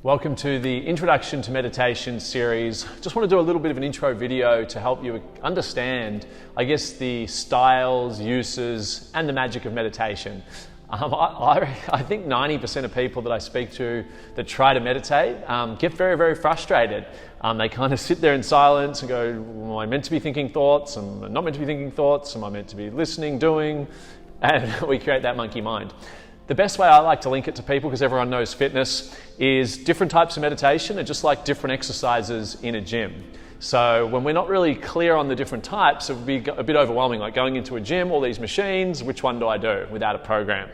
Welcome to the Introduction to Meditation series. Just want to do a little bit of an intro video to help you understand, I guess, the styles, uses, and the magic of meditation. I think 90% of people that I speak to that try to meditate get very, very frustrated. They kind of sit there in silence and go, am I meant to be thinking thoughts? Am I not meant to be thinking thoughts? Am I meant to be listening, doing? And we create that monkey mind. The best way I like to link it to people, because everyone knows fitness, is different types of meditation are just like different exercises in a gym. So when we're not really clear on the different types, it would be a bit overwhelming, like going into a gym, all these machines, which one do I do without a program?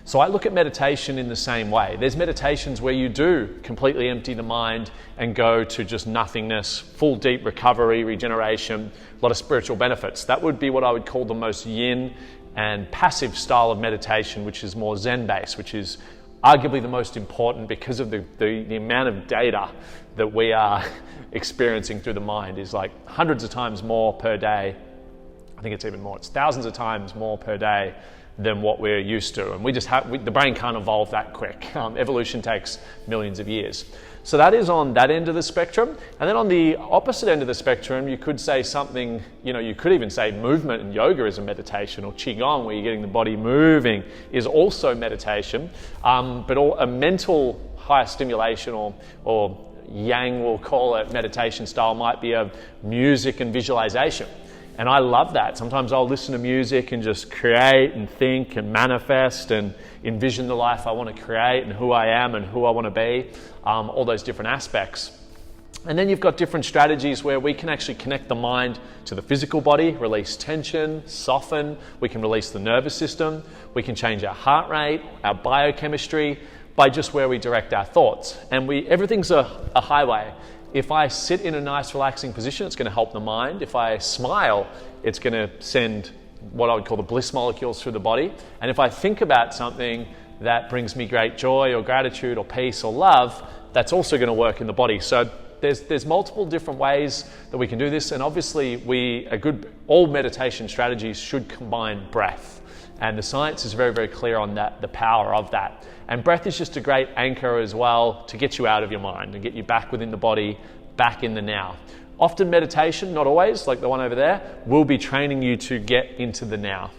So I look at meditation in the same way. There's meditations where you do completely empty the mind and go to just nothingness, full deep recovery, regeneration, a lot of spiritual benefits. That would be what I would call the most yin and passive style of meditation, which is more Zen-based, which is arguably the most important because of the amount of data that we are experiencing through the mind is like hundreds of times more per day. I think it's even more. It's thousands of times more per day than what we're used to. And the brain can't evolve that quick. Evolution takes millions of years. So that is on that end of the spectrum. And then on the opposite end of the spectrum, you could say something, you could even say movement and yoga is a meditation, or Qigong, where you're getting the body moving, is also meditation. But a mental higher stimulation or Yang will call it meditation style might be of music and visualization. And I love that. Sometimes I'll listen to music and just create and think and manifest and envision the life I want to create and who I am and who I want to be, all those different aspects. And then you've got different strategies where we can actually connect the mind to the physical body, release tension, soften. We can release the nervous system. We can change our heart rate, our biochemistry, by just where we direct our thoughts. And everything's a highway. If I sit in a nice relaxing position, it's going to help the mind. If I smile, it's going to send what I would call the bliss molecules through the body. And if I think about something that brings me great joy or gratitude or peace or love, that's also going to work in the body. So there's multiple different ways that we can do this. And obviously all meditation strategies should combine breath. And the science is very, very clear on that, the power of that. And breath is just a great anchor as well to get you out of your mind and get you back within the body, back in the now. Often meditation, not always, like the one over there, will be training you to get into the now,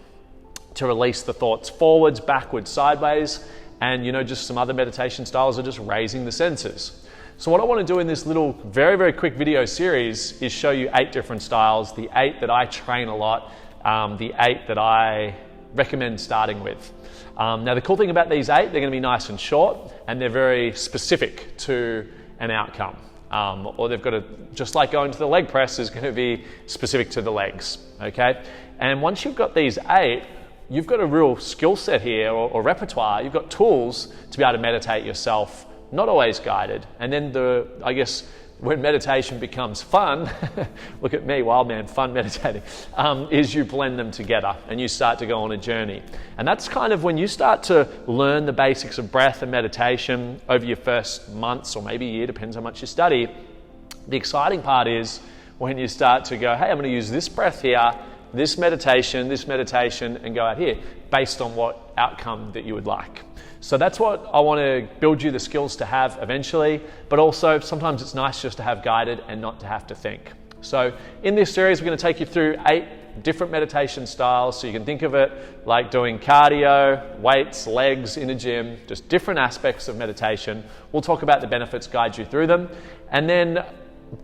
to release the thoughts forwards, backwards, sideways. And just some other meditation styles are just raising the senses. So what I want to do in this little, very, very quick video series is show you 8 different styles, the 8 that I train a lot, the 8 that I recommend starting with. Now the cool thing about these 8, they're going to be nice and short and they're very specific to an outcome. Or they've got to, just like going to the leg press is going to be specific to the legs, okay? And once you've got these 8, you've got a real skill set here or repertoire. You've got tools to be able to meditate yourself, not always guided. And then when meditation becomes fun, look at me, wild man, fun meditating, is you blend them together and you start to go on a journey. And that's kind of when you start to learn the basics of breath and meditation over your first months or maybe a year, depends how much you study. The exciting part is when you start to go, hey, I'm going to use this breath here, this meditation, and go out here based on what outcome that you would like. So that's what I want to build you the skills to have eventually, but also sometimes it's nice just to have guided and not to have to think. So in this series, we're going to take you through 8 different meditation styles. So you can think of it like doing cardio, weights, legs in a gym, just different aspects of meditation. We'll talk about the benefits, guide you through them. And then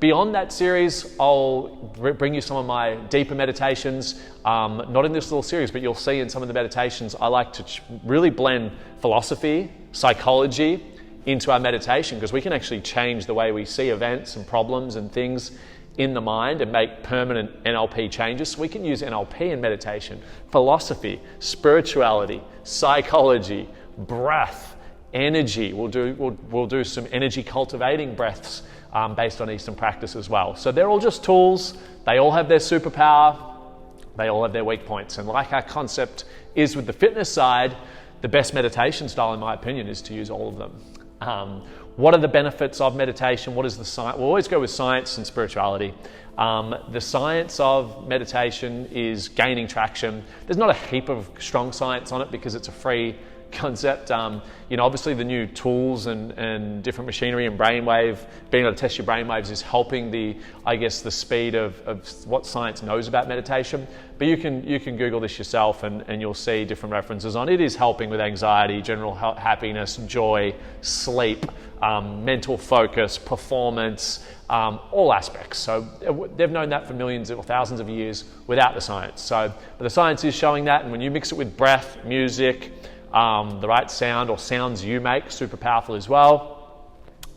beyond that series, I'll bring you some of my deeper meditations, not in this little series, but you'll see in some of the meditations, I like to really blend philosophy, psychology into our meditation, because we can actually change the way we see events and problems and things in the mind and make permanent NLP changes. So we can use NLP in meditation, philosophy, spirituality, psychology, breath, energy. We'll do some energy cultivating breaths based on Eastern practice as well. So they're all just tools. They all have their superpower. They all have their weak points. And like our concept is with the fitness side, the best meditation style, in my opinion, is to use all of them. What are the benefits of meditation? What is the science? We'll always go with science and spirituality. The science of meditation is gaining traction. There's not a heap of strong science on it because it's a free concept. Obviously the new tools and different machinery and brainwave, being able to test your brainwaves is helping the speed of what science knows about meditation. But you can Google this yourself and you'll see different references on it. It is helping with anxiety, general happiness, joy, sleep, mental focus, performance, all aspects. So they've known that for millions or thousands of years without the science. But the science is showing that, and when you mix it with breath, music, the right sound or sounds you make, super powerful as well,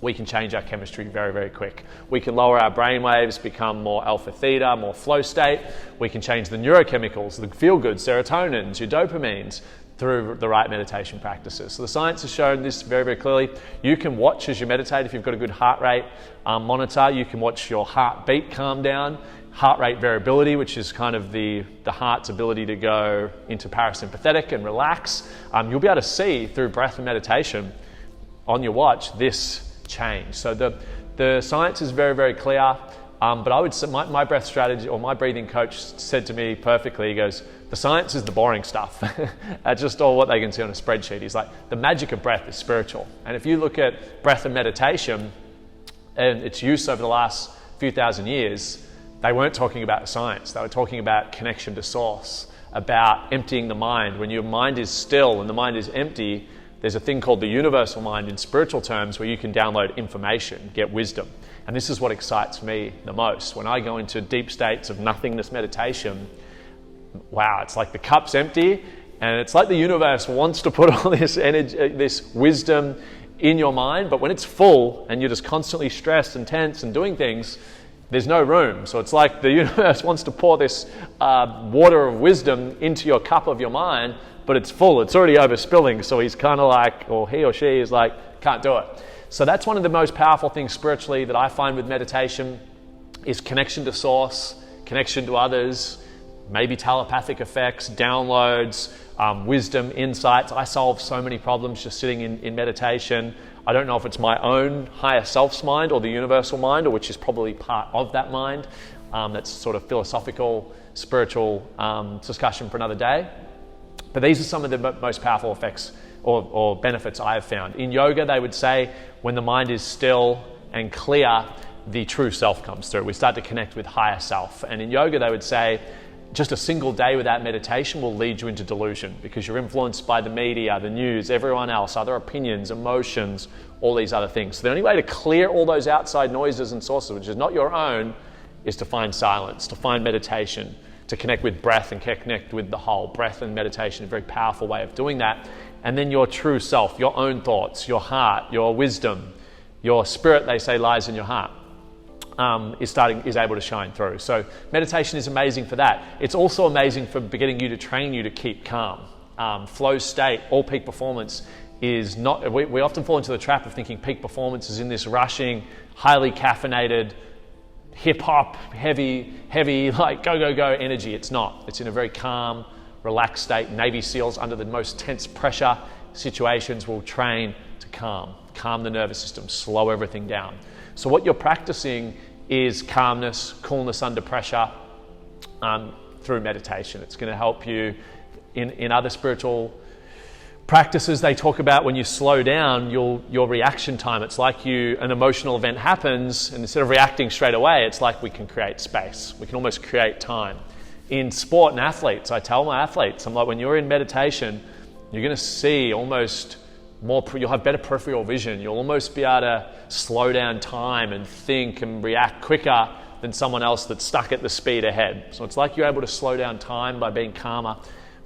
we can change our chemistry very, very quick. We can lower our brain waves, become more alpha theta, more flow state. We can change the neurochemicals, the feel-good serotonins, your dopamines, through the right meditation practices. So the science has shown this very, very clearly. You can watch as you meditate. If you've got a good heart rate monitor, you can watch your heartbeat calm down, heart rate variability, which is kind of the heart's ability to go into parasympathetic and relax. You'll be able to see through breath and meditation on your watch this change. So the science is very, very clear. But I would say my breath strategy, or my breathing coach said to me perfectly, he goes, the science is the boring stuff. That's just all what they can see on a spreadsheet. He's like, the magic of breath is spiritual. And if you look at breath and meditation and its use over the last few thousand years, they weren't talking about science. They were talking about connection to source, about emptying the mind. When your mind is still and the mind is empty, there's a thing called the universal mind in spiritual terms where you can download information, get wisdom. And this is what excites me the most. When I go into deep states of nothingness meditation, wow, it's like the cup's empty and it's like the universe wants to put all this energy, this wisdom in your mind, but when it's full and you're just constantly stressed and tense and doing things, there's no room. So it's like the universe wants to pour this water of wisdom into your cup of your mind, but it's full, it's already overspilling. So he's kind of like, or he or she is like, can't do it. So that's one of the most powerful things spiritually that I find with meditation is connection to source, connection to others, maybe telepathic effects, downloads, wisdom, insights. I solve so many problems just sitting in meditation. I don't know if it's my own higher self's mind or the universal mind, or which is probably part of that mind. That's sort of philosophical, spiritual discussion for another day. But these are some of the most powerful effects or benefits I have found. In yoga, they would say when the mind is still and clear, the true self comes through. We start to connect with higher self. And in yoga, they would say just a single day without meditation will lead you into delusion because you're influenced by the media, the news, everyone else, other opinions, emotions, all these other things. So the only way to clear all those outside noises and sources, which is not your own, is to find silence, to find meditation, to connect with breath and connect with the whole. Breath and meditation is a very powerful way of doing that. And then your true self, your own thoughts, your heart, your wisdom, your spirit, they say, lies in your heart, is able to shine through. So meditation is amazing for that. It's also amazing for train you to keep calm. Flow state, all peak performance is not, we often fall into the trap of thinking peak performance is in this rushing, highly caffeinated, hip-hop, heavy, like go energy. It's not. It's in a very calm, relaxed state. Navy SEALs under the most tense pressure situations will train to calm the nervous system, slow everything down. So what you're practicing is calmness, coolness under pressure through meditation. It's going to help you in other spiritual practices. They talk about when you slow down your reaction time. It's like an emotional event happens, and instead of reacting straight away, it's like we can create space. We can almost create time. In sport and athletes, I tell my athletes, I'm like, when you're in meditation, you're going to see almost more, you'll have better peripheral vision. You'll almost be able to slow down time and think and react quicker than someone else that's stuck at the speed ahead. So it's like you're able to slow down time by being calmer.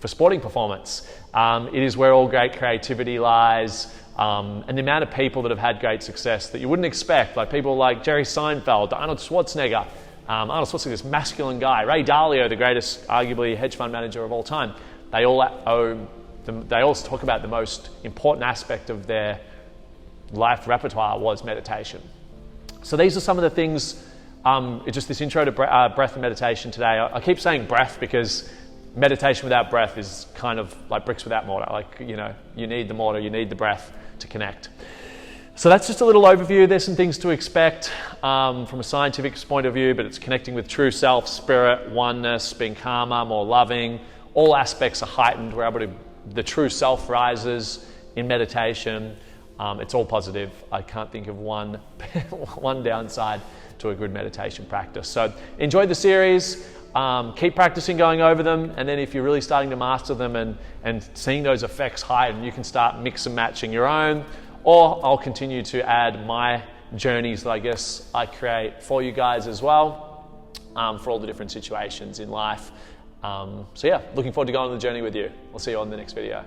For sporting performance, it is where all great creativity lies, and the amount of people that have had great success that you wouldn't expect, like people like Jerry Seinfeld, Arnold Schwarzenegger, this masculine guy, Ray Dalio, the greatest, arguably, hedge fund manager of all time. They all talk about the most important aspect of their life repertoire was meditation. So these are some of the things, just this intro to breath and meditation today. I keep saying breath because meditation without breath is kind of like bricks without mortar. Like, you need the mortar, you need the breath to connect. So that's just a little overview. There's some things to expect from a scientific point of view, but it's connecting with true self, spirit, oneness, being calmer, more loving. All aspects are heightened. We're able to the true self rises in meditation. It's all positive. I can't think of one downside to a good meditation practice. So enjoy the series. Keep practicing going over them, and then if you're really starting to master them and seeing those effects heighten, you can start mix and matching your own, or I'll continue to add my journeys that I guess I create for you guys as well, for all the different situations in life. So yeah, looking forward to going on the journey with you. I'll see you on the next video.